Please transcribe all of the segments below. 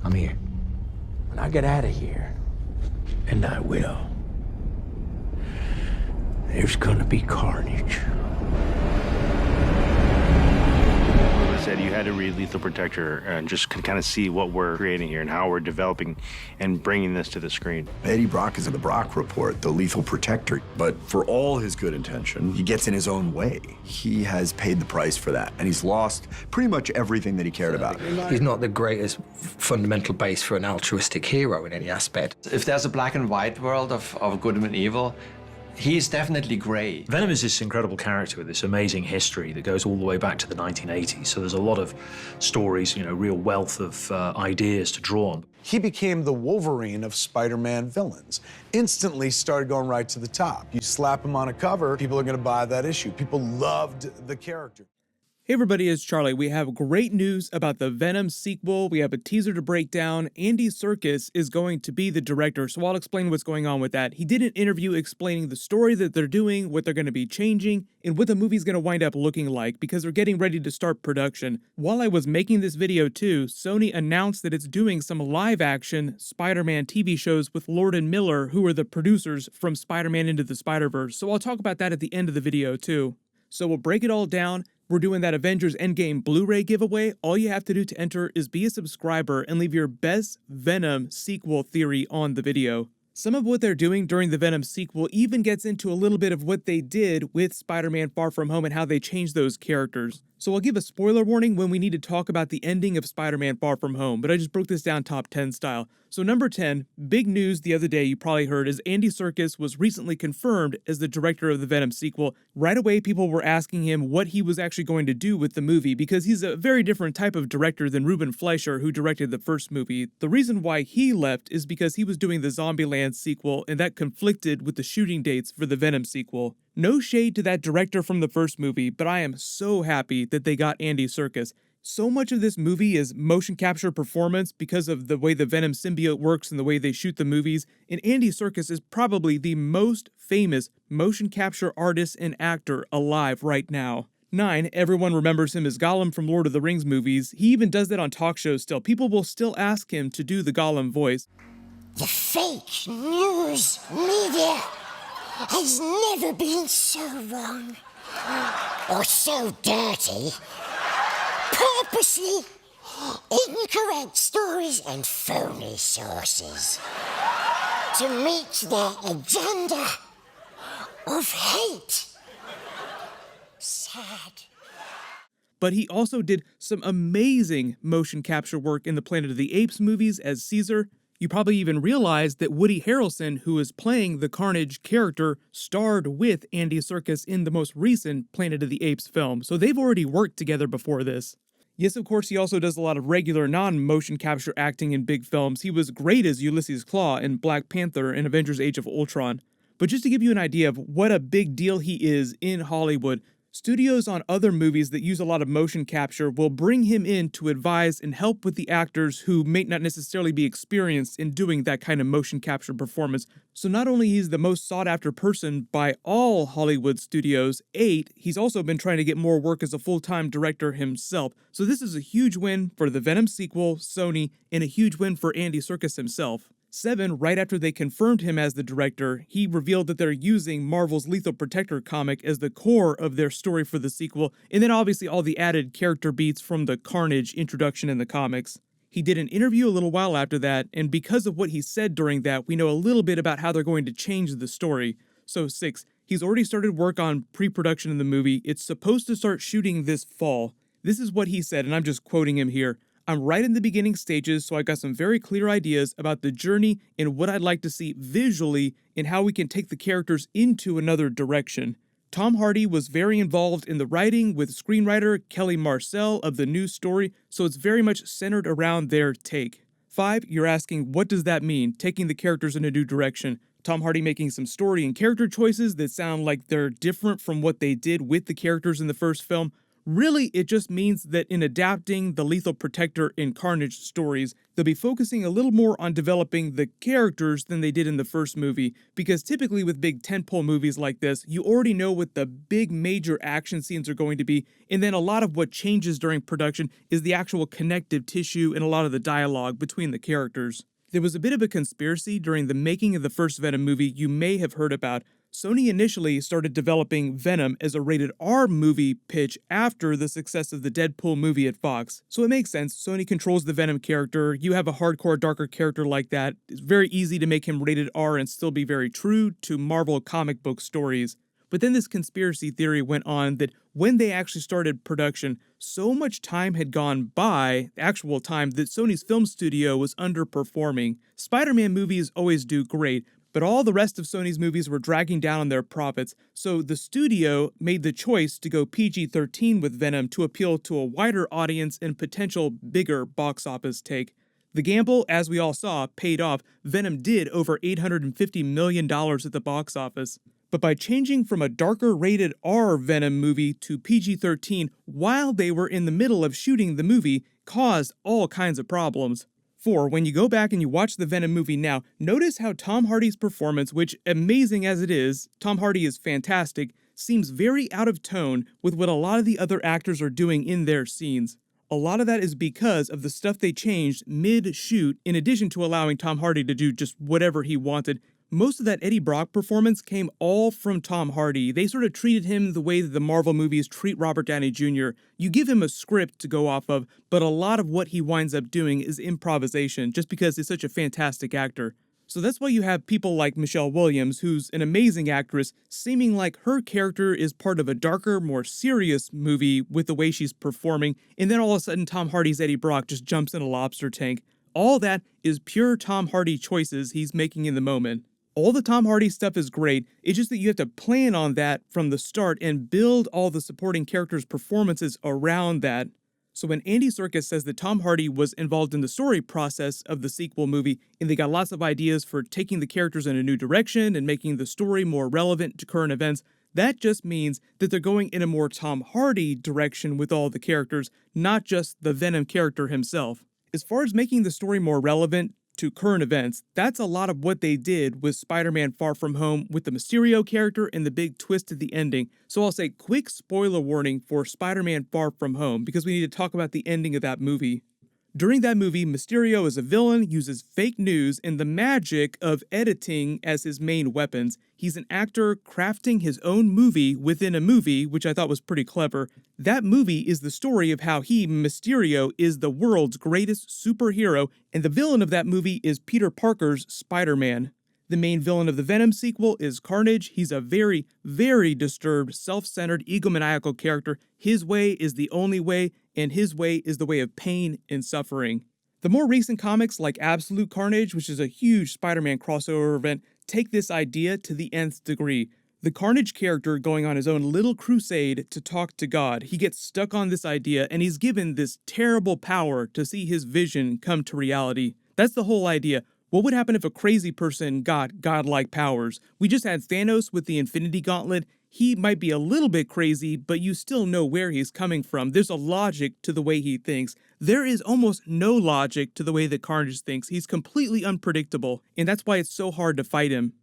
I'm here. When I get out of here, and I will, there's gonna be carnage. Said you had to read Lethal Protector and just kind of see what we're creating here and how we're developing and bringing this to the screen. Eddie Brock is in the Brock Report, the Lethal Protector. But for all his good intention, he gets in his own way. He has paid the price for that, and he's lost pretty much everything that he cared about. He's not the greatest fundamental base for an altruistic hero in any aspect. If there's a black and white world of good and evil, he's definitely gray. Venom is this incredible character with this amazing history that goes all the way back to the 1980s. So there's a lot of stories, you know, real wealth of ideas to draw on. He became the Wolverine of Spider-Man villains. Instantly started going right to the top. You slap him on a cover, people are gonna buy that issue. People loved the character. Hey everybody, it's Charlie. We have great news about the Venom sequel. We have a teaser to break down. Andy Serkis is going to be the director, so I'll explain what's going on with that. He did an interview explaining the story that they're doing, what they're going to be changing, and what the movie's going to wind up looking like, because they're getting ready to start production. While I was making this video too, Sony announced that it's doing some live-action Spider-Man TV shows with Lord and Miller, who are the producers from Spider-Man Into the Spider-Verse, so I'll talk about that at the end of the video too. So we'll break it all down. We're doing that Avengers Endgame Blu-ray giveaway. All you have to do to enter is be a subscriber and leave your best Venom sequel theory on the video. Some of what they're doing during the Venom sequel even gets into a little bit of what they did with Spider-Man Far From Home and how they changed those characters. So I'll give a spoiler warning when we need to talk about the ending of Spider-Man Far From Home, but I just broke this down top 10 style. So number 10, big news the other day you probably heard is Andy Serkis was recently confirmed as the director of the Venom sequel. Right away people were asking him what he was actually going to do with the movie because he's a very different type of director than Ruben Fleischer, who directed the first movie. The reason why he left is because he was doing the Zombieland sequel and that conflicted with the shooting dates for the Venom sequel. No shade to that director from the first movie, but I am so happy that they got Andy Serkis. So much of this movie is motion capture performance because of the way the Venom symbiote works and the way they shoot the movies, and Andy Serkis is probably the most famous motion capture artist and actor alive right now. 9, everyone remembers him as Gollum from Lord of the Rings movies. He even does that on talk shows still. People will still ask him to do the Gollum voice. The fake news media has never been so wrong or so dirty. Purposely incorrect stories and phony sources to meet their agenda of hate. Sad. But he also did some amazing motion capture work in the Planet of the Apes movies as Caesar. You probably even realized that Woody Harrelson, who is playing the Carnage character, starred with Andy Serkis in the most recent Planet of the Apes film, so they've already worked together before this. Yes, of course, he also does a lot of regular non-motion capture acting in big films. He was great as Ulysses Klaue in Black Panther and Avengers Age of Ultron. But just to give you an idea of what a big deal he is in Hollywood, studios on other movies that use a lot of motion capture will bring him in to advise and help with the actors who may not necessarily be experienced in doing that kind of motion capture performance. So not only he's the most sought after person by all Hollywood studios, 8, he's also been trying to get more work as a full-time director himself. So this is a huge win for the Venom sequel, Sony, and a huge win for Andy Serkis himself. 7, right after they confirmed him as the director, he revealed that they're using Marvel's Lethal Protector comic as the core of their story for the sequel, and then obviously all the added character beats from the Carnage introduction in the comics. He did an interview a little while after that, and because of what he said during that, we know a little bit about how they're going to change the story. So 6, he's already started work on pre-production in the movie. It's supposed to start shooting this fall. This is what he said, and I'm just quoting him here. I'm right in the beginning stages, so I got some very clear ideas about the journey and what I'd like to see visually and how we can take the characters into another direction. Tom Hardy was very involved in the writing with screenwriter Kelly Marcel of the new story, so it's very much centered around their take. 5, you're asking, what does that mean, taking the characters in a new direction? Tom Hardy making some story and character choices that sound like they're different from what they did with the characters in the first film. Really, it just means that in adapting the Lethal Protector in Carnage stories, they'll be focusing a little more on developing the characters than they did in the first movie, because typically with big tentpole movies like this, you already know what the big major action scenes are going to be, and then a lot of what changes during production is the actual connective tissue and a lot of the dialogue between the characters. There was a bit of a conspiracy during the making of the first Venom movie you may have heard about. Sony initially started developing Venom as a rated R movie pitch after the success of the Deadpool movie at Fox. So it makes sense. Sony controls the Venom character. You have a hardcore, darker character like that. It's very easy to make him rated R and still be very true to Marvel comic book stories. But then this conspiracy theory went on that when they actually started production, so much time had gone by, actual time, that Sony's film studio was underperforming. Spider-Man movies always do great, but all the rest of Sony's movies were dragging down on their profits, so the studio made the choice to go PG-13 with Venom to appeal to a wider audience and potential bigger box office take. The gamble, as we all saw, paid off. Venom did over $850 million at the box office. But by changing from a darker rated R Venom movie to PG-13 while they were in the middle of shooting the movie caused all kinds of problems. For when you go back and you watch the Venom movie now, notice how Tom Hardy's performance, which amazing as it is, Tom Hardy is fantastic, seems very out of tone with what a lot of the other actors are doing in their scenes. A lot of that is because of the stuff they changed mid-shoot, in addition to allowing Tom Hardy to do just whatever he wanted. Most of that Eddie Brock performance came all from Tom Hardy. They sort of treated him the way that the Marvel movies treat Robert Downey Jr. You give him a script to go off of, but a lot of what he winds up doing is improvisation, just because he's such a fantastic actor. So that's why you have people like Michelle Williams, who's an amazing actress, seeming like her character is part of a darker, more serious movie with the way she's performing, and then all of a sudden Tom Hardy's Eddie Brock just jumps in a lobster tank. All that is pure Tom Hardy choices he's making in the moment. All the Tom Hardy stuff is great, it's just that you have to plan on that from the start and build all the supporting characters' performances around that. So when Andy Serkis says that Tom Hardy was involved in the story process of the sequel movie, and they got lots of ideas for taking the characters in a new direction and making the story more relevant to current events, that just means that they're going in a more Tom Hardy direction with all the characters, not just the Venom character himself. As far as making the story more relevant to current events, that's a lot of what they did with Spider-Man Far From Home with the Mysterio character and the big twist at the ending. So I'll say quick spoiler warning for Spider-Man Far From Home because we need to talk about the ending of that movie. During that movie, Mysterio as a villain uses fake news and the magic of editing as his main weapons. He's an actor crafting his own movie within a movie, which I thought was pretty clever. That movie is the story of how he, Mysterio, is the world's greatest superhero, and the villain of that movie is Peter Parker's Spider-Man. The main villain of the Venom sequel is Carnage. He's a very, very disturbed, self-centered, egomaniacal character. His way is the only way, and his way is the way of pain and suffering. The more recent comics like Absolute Carnage, which is a huge Spider-Man crossover event, take this idea to the nth degree. The Carnage character going on his own little crusade to talk to God. He gets stuck on this idea, and he's given this terrible power to see his vision come to reality. That's the whole idea. What would happen if a crazy person got godlike powers? We just had Thanos with the Infinity Gauntlet. He might be a little bit crazy, but you still know where he's coming from. There's a logic to the way he thinks. There is almost no logic to the way that Carnage thinks. He's completely unpredictable, and that's why it's so hard to fight him.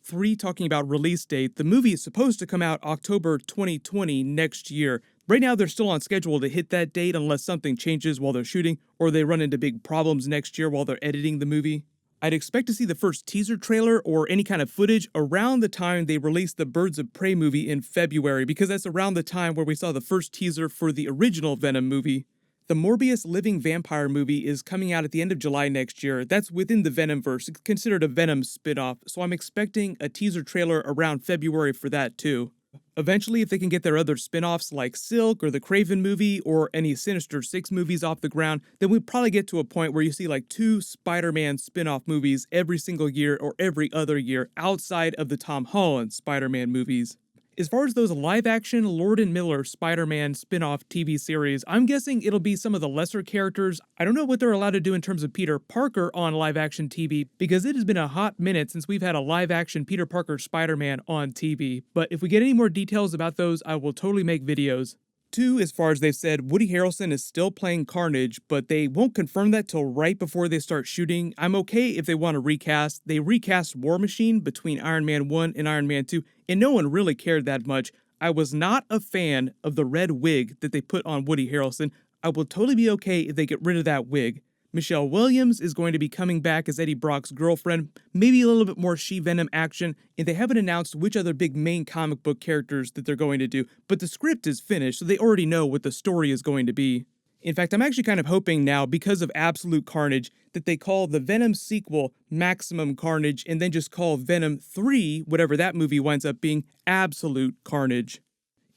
3, talking about release date, the movie is supposed to come out October 2020 next year. Right now, they're still on schedule to hit that date unless something changes while they're shooting, or they run into big problems next year while they're editing the movie. I'd expect to see the first teaser trailer or any kind of footage around the time they released the Birds of Prey movie in February, because that's around the time where we saw the first teaser for the original Venom movie. The Morbius Living Vampire movie is coming out at the end of July next year. That's within the Venomverse. It's considered a Venom spin-off, so I'm expecting a teaser trailer around February for that too. Eventually, if they can get their other spin-offs like Silk or the Craven movie or any Sinister Six movies off the ground, then we'd probably get to a point where you see like 2 Spider-Man spin-off movies every single year or every other year outside of the Tom Holland Spider-Man movies. As far as those live-action Lord and Miller Spider-Man spin-off TV series, I'm guessing it'll be some of the lesser characters. I don't know what they're allowed to do in terms of Peter Parker on live-action TV, because it has been a hot minute since we've had a live-action Peter Parker Spider-Man on TV. But if we get any more details about those, I will totally make videos. 2, as far as they've said, Woody Harrelson is still playing Carnage, but they won't confirm that till right before they start shooting. I'm okay if they want to recast. They recast War Machine between Iron Man 1 and Iron Man 2, and no one really cared that much. I was not a fan of the red wig that they put on Woody Harrelson. I will totally be okay if they get rid of that wig. Michelle Williams is going to be coming back as Eddie Brock's girlfriend, maybe a little bit more She-Venom action, and they haven't announced which other big main comic book characters that they're going to do, but the script is finished, so they already know what the story is going to be. In fact, I'm actually kind of hoping now, because of Absolute Carnage, that they call the Venom sequel Maximum Carnage, and then just call Venom 3, whatever that movie winds up being, Absolute Carnage.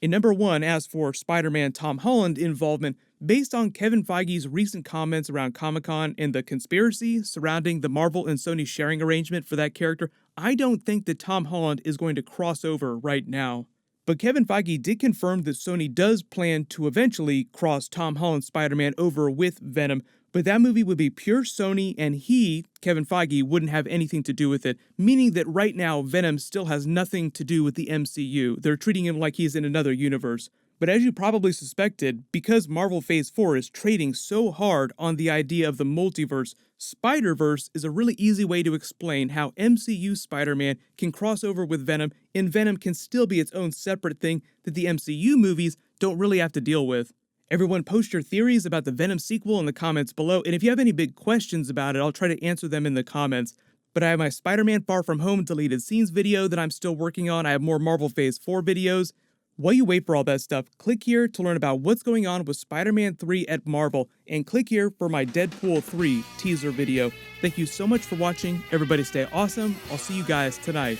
In number 1, as for Spider-Man Tom Holland involvement, based on Kevin Feige's recent comments around Comic-Con and the conspiracy surrounding the Marvel and Sony sharing arrangement for that character, I don't think that Tom Holland is going to cross over right now. But Kevin Feige did confirm that Sony does plan to eventually cross Tom Holland's Spider-Man over with Venom, but that movie would be pure Sony, and he, Kevin Feige, wouldn't have anything to do with it, meaning that right now Venom still has nothing to do with the MCU. They're treating him like he's in another universe. But as you probably suspected, because Marvel Phase 4 is trading so hard on the idea of the multiverse, Spider-Verse is a really easy way to explain how MCU Spider-Man can cross over with Venom, and Venom can still be its own separate thing that the MCU movies don't really have to deal with. Everyone post your theories about the Venom sequel in the comments below, and if you have any big questions about it, I'll try to answer them in the comments. But I have my Spider-Man Far From Home deleted scenes video that I'm still working on. I have more Marvel Phase 4 videos. While you wait for all that stuff, click here to learn about what's going on with Spider-Man 3 at Marvel, and click here for my Deadpool 3 teaser video. Thank you so much for watching. Everybody stay awesome. I'll see you guys tonight.